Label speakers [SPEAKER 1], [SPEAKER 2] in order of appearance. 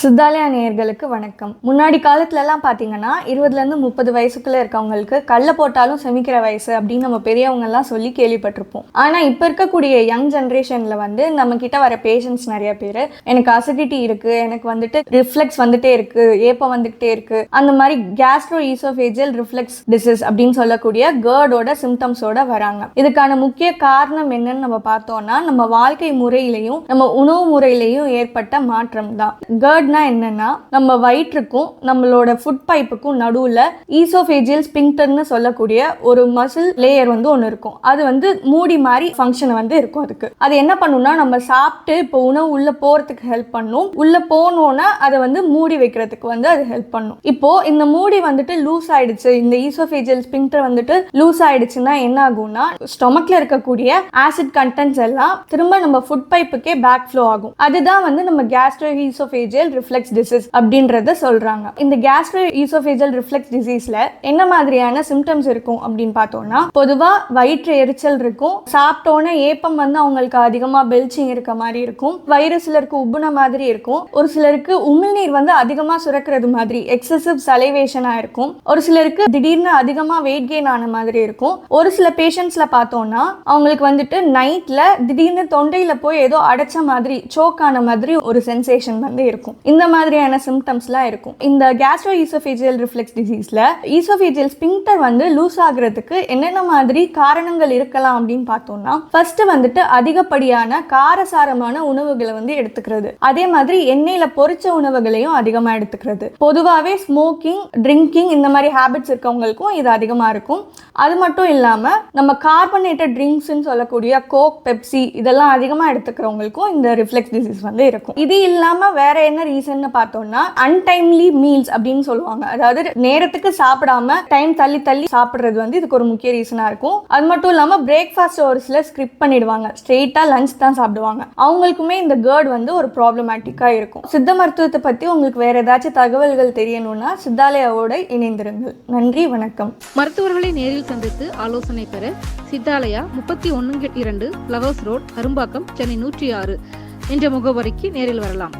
[SPEAKER 1] சித்தாலயா நேயர்களுக்கு வணக்கம். முன்னாடி காலத்துலலாம் பார்த்தீங்கன்னா 20லேருந்து 30 வயசுக்குள்ளே இருக்கவங்களுக்கு கல்ல போட்டாலும் செமிக்கிற வயசு அப்படின்னு நம்ம பெரியவங்கெல்லாம் சொல்லி கேள்விப்பட்டிருப்போம். ஆனால் இப்போ இருக்கக்கூடிய யங் ஜென்ரேஷனில் நம்ம கிட்ட வர பேஷண்ட்ஸ் நிறைய பேர் எனக்கு அசிடிட்டி இருக்குது, எனக்கு ரிஃப்ளெக்ஸ் வந்துட்டே இருக்குது, ஏப்பம் வந்துகிட்டே இருக்குது, அந்த மாதிரி கேஸ்ட்ரோ ஈசோஃபேஜியல் ரிஃப்ளெக்ஸ் டிசீஸ் அப்படின்னு சொல்லக்கூடிய GERD சிம்டம்ஸோட வராங்க. இதுக்கான முக்கிய காரணம் என்னன்னு நம்ம பார்த்தோம்னா நம்ம வாழ்க்கை முறையிலையும் நம்ம உணவு முறையிலையும் ஏற்பட்ட மாற்றம் தான். GERDனா என்னன்னா நம்ம வயிற்றுக்கும் நம்மளோட ஃபுட் பைப்புக்கும் நடுவுல ஈசோஃபேஜியல் ஸ்பிங்டர்னு சொல்லக்கூடிய ஒரு மசில் லேயர் ஒன்று இருக்கும். அது மூடி மாதிரி ஃபங்க்ஷன் இருக்கும். அது என்ன பண்ணும்னா நம்ம சாப்பிட்டு இப்போ உணவு உள்ள போறதுக்கு ஹெல்ப் பண்ணும். உள்ள போனோன்னா அதை மூடி வைக்கிறதுக்கு அது ஹெல்ப் பண்ணும். இப்போ இந்த மூடி லூஸ் ஆயிடுச்சு, இந்த ஈசோஃபேஜியல் ஸ்பிங்டர் லூஸ் ஆயிடுச்சுன்னா என்ன ஆகும்னா ஸ்டொமக்ல இருக்கக்கூடிய ஆசிட் கண்டென்ட்ஸ் எல்லாம் திரும்ப நம்ம ஃபுட் பைப்புக்கே பேக் ஃப்ளோ ஆகும். அதுதான் நம்ம கேஸ்ட்ரோ ஈசோஃபேஜியல் ரிஃப்ளெக்ஸ் டிசீஸ் அப்படின்றத சொல்றாங்க. இந்த கேஸ்ட்ரோ ஈசோஃபேஜியல் ரிஃப்ளெக்ஸ் டிசீஸ்ல என்ன மாதிரியான சிம்டம்ஸ் இருக்கும் அப்படின்னு பார்த்தோம்னா பொதுவா வயிற்று எரிச்சல் இருக்கும், சாப்பிட்டோன்னே ஏப்பம் அவங்களுக்கு அதிகமா பெல்ச்சிங் இருக்க மாதிரி இருக்கும், வயிறு சிலருக்கு உப்புன மாதிரி இருக்கும், ஒரு சிலருக்கு உமிழ்நீர் அதிகமா சுரக்கிறது மாதிரி எக்ஸசிவ் சலைவேஷனா இருக்கும், ஒரு சிலருக்கு திடீர்னு அதிகமா வெயிட் கெயின் ஆன மாதிரி இருக்கும், ஒரு சில பேஷண்ட்ஸ்ல பார்த்தோம்னா அவங்களுக்கு நைட்ல திடீர்னு தொண்டையில போய் ஏதோ அடைச்ச மாதிரி சோக் ஆன மாதிரி ஒரு சென்சேஷன் இருக்கும். இந்த மாதிரியான சிம்டம்ஸ்லாம் இருக்கும். இந்த கேஸ்ட்ரோ ஈசோஃபேஜியல் ரிஃப்ளெக்ஸ் டிசீஸ்ல ஈசோஃபேஜியல் ஸ்பிங்டர் லூஸ் ஆகுறதுக்கு என்னென்ன மாதிரி காரணங்கள் இருக்கலாம் அப்படின்னு பார்த்தோம்னா ஃபர்ஸ்ட் அதிகப்படியான காரசாரமான உணவுகளை எடுத்துக்கிறது, அதே மாதிரி எண்ணெயில பொரிச்ச உணவுகளையும் அதிகமா எடுத்துக்கிறது. பொதுவாகவே ஸ்மோக்கிங், ட்ரிங்கிங் இந்த மாதிரி ஹேபிட்ஸ் இருக்கவங்களுக்கும் இது அதிகமா இருக்கும். அது மட்டும் இல்லாம நம்ம கார்பனேட்டட் ட்ரிங்க்ஸ்ன்னு சொல்லக்கூடிய கோக், பெப்சி இதெல்லாம் அதிகமா எடுத்துக்கிறவங்களுக்கும் இந்த ரிஃப்ளெக்ஸ் டிசீஸ் இருக்கும். இது இல்லாம வேற என்ன ரீசன் பார்த்தோம்னா அன்டைம்லி மீல்ஸ் அப்படின்னு சொல்லுவாங்க. அதாவது நேரத்துக்கு சாப்பிடாம டைம் தள்ளி தள்ளி சாப்பிடுறது இதுக்கு ஒரு முக்கிய ரீசனா இருக்கும். அது மட்டும் இல்லாம பிரேக்ஃபாஸ்ட் ஒரு சிலர் ஸ்கிப் பண்ணிடுவாங்க, ஸ்ட்ரெயிட்டா லஞ்ச் தான் சாப்பிடுவாங்க. அவங்களுக்குமே இந்த GERD ஒரு ப்ராப்ளமேட்டிக்கா இருக்கும். சித்த மருத்துவத்தை பத்தி உங்களுக்கு வேற ஏதாச்சும் தகவல்கள் தெரியணும்னா சித்தாலயாவோட இணைந்திருங்கள். நன்றி, வணக்கம்.
[SPEAKER 2] மருத்துவர்களை நேரில் சந்தித்து ஆலோசனை பெற சித்தாலயா 31-2 ஃப்ளவர்ஸ் ரோட், அரும்பாக்கம், சென்னை 106 என்ற முகவரிக்கு நேரில் வரலாம்.